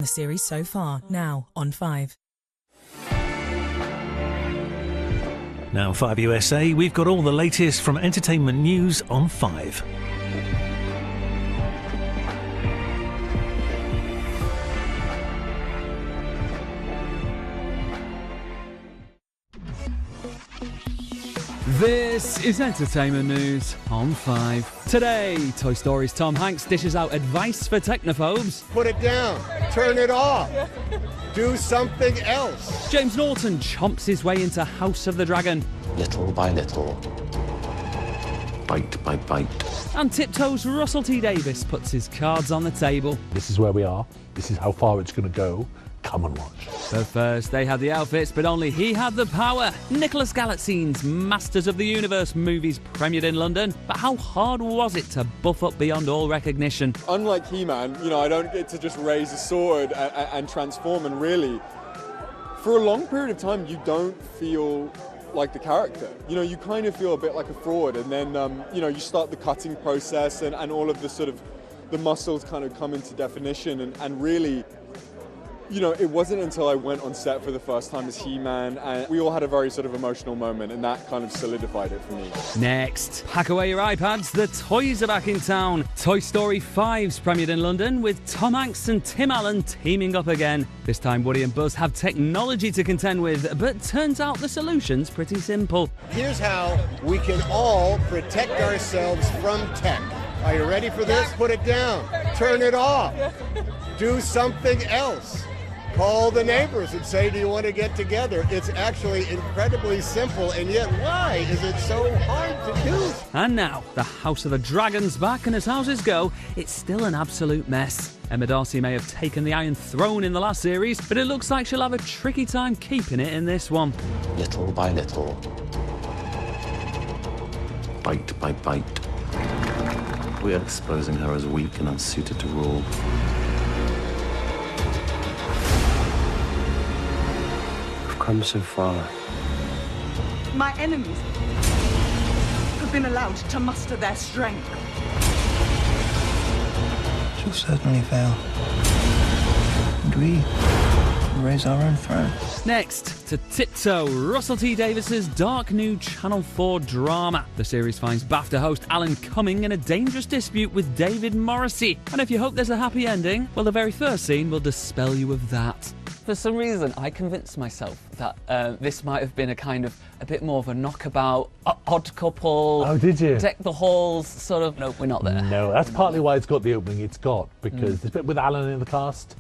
The series so far, now on 5. Now on 5 USA, we've got all the latest from entertainment news on 5. This is entertainment news on 5. Today, Toy Story's Tom Hanks dishes out advice for technophobes. Put it down. Turn it off. Do something else. James Norton chomps his way into House of the Dragon. Little by little. Bite by bite. And Tiptoe's Russell T Davies puts his cards on the table. This is where we are. This is how far it's going to go. Come and watch. But first, they had the outfits, but only he had the power. Nicholas Galatzine's Masters of the Universe movies premiered in London. But how hard was it to buff up beyond all recognition? Unlike He-Man, I don't get to just raise a sword and transform, and really, for a long period of time, you don't feel like the character. You kind of feel a bit like a fraud, and then, you start the cutting process, and all of the sort of, the muscles kind of come into definition, and really, it wasn't until I went on set for the first time as He-Man, and we all had a very sort of emotional moment, and that kind of solidified it for me. Next, pack away your iPads, the toys are back in town. Toy Story 5's premiered in London with Tom Hanks and Tim Allen teaming up again. This time Woody and Buzz have technology to contend with, but turns out the solution's pretty simple. Here's how we can all protect ourselves from tech. Are you ready for this? Put it down. Turn it off. Do something else. Call the neighbors and say, do you want to get together? It's actually incredibly simple, and yet why is it so hard to do? And now, the House of the Dragon's back, and as houses go, it's still an absolute mess. Emma Darcy may have taken the Iron Throne in the last series, but it looks like she'll have a tricky time keeping it in this one. Little by little. Bite by bite. We are exposing her as weak and unsuited to rule. Come so far. My enemies have been allowed to muster their strength. She'll certainly fail. And we raise our own throne. Next, to Tiptoe, Russell T Davies' dark new Channel 4 drama. The series finds BAFTA host Alan Cumming in a dangerous dispute with David Morrissey. And if you hope there's a happy ending, well, the very first scene will dispel you of that. For some reason, I convinced myself that this might have been a bit more of a knockabout, odd couple. Oh, did you? Deck the halls, sort of. No, we're not there. No, that's partly why it's got the opening it's got, because this bit with Alan in the cast,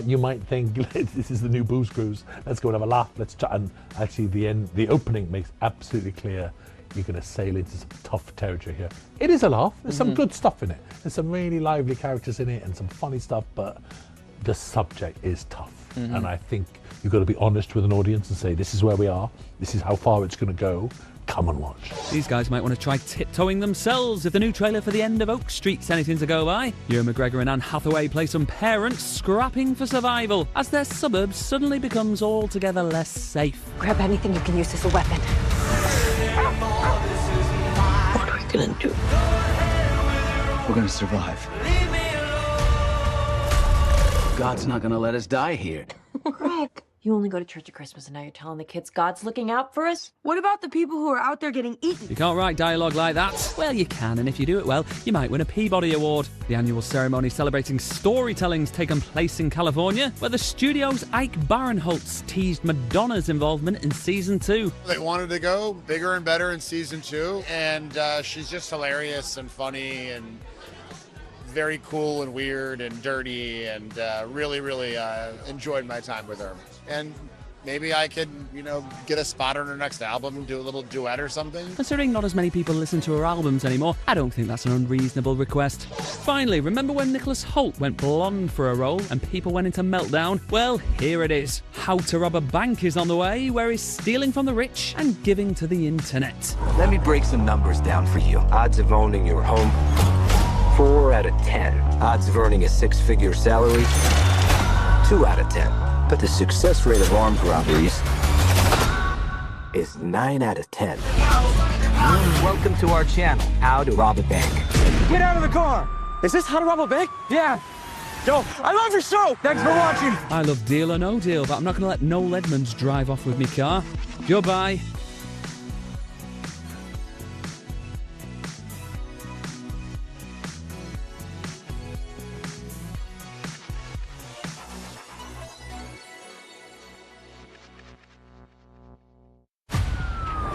you might think this is the new Booze Cruise. Let's go and have a laugh. Let's chat. And actually, the opening makes absolutely clear you're going to sail into some tough territory here. It is a laugh. There's some good stuff in it. There's some really lively characters in it and some funny stuff, but the subject is tough. And I think you've got to be honest with an audience and say, this is where we are, this is how far it's going to go, come and watch. These guys might want to try tiptoeing themselves if the new trailer for The End of Oak Street's anything to go by. Ewan McGregor and Anne Hathaway play some parents scrapping for survival as their suburbs suddenly becomes altogether less safe. Grab anything you can use as a weapon. What are we gonna do? We're gonna survive. God's not gonna let us die here. Greg, you only go to church at Christmas and now you're telling the kids God's looking out for us? What about the people who are out there getting eaten? You can't write dialogue like that. Well, you can, and if you do it well, you might win a Peabody Award. The annual ceremony celebrating storytelling's taken place in California, where the studio's Ike Barinholtz teased Madonna's involvement in season 2. They wanted to go bigger and better in season 2, and she's just hilarious and funny and very cool and weird and dirty, and really enjoyed my time with her. And maybe I could, get a spot on her next album and do a little duet or something. Considering not as many people listen to her albums anymore, I don't think that's an unreasonable request. Finally, remember when Nicholas Hoult went blonde for a role and people went into meltdown? Well, here it is. How to Rob a Bank is on the way, where he's stealing from the rich and giving to the internet. Let me break some numbers down for you. Odds of owning your home, 4 out of 10. Odds of earning a 6-figure salary, 2 out of 10. But the success rate of armed robberies is 9 out of 10. Welcome to our channel, How to Rob a Bank. Get out of the car! Is this How to Rob a Bank? Yeah. Yo, I love your show. Thanks for watching. I love Deal or No Deal, but I'm not going to let Noel Edmonds drive off with me car. Goodbye.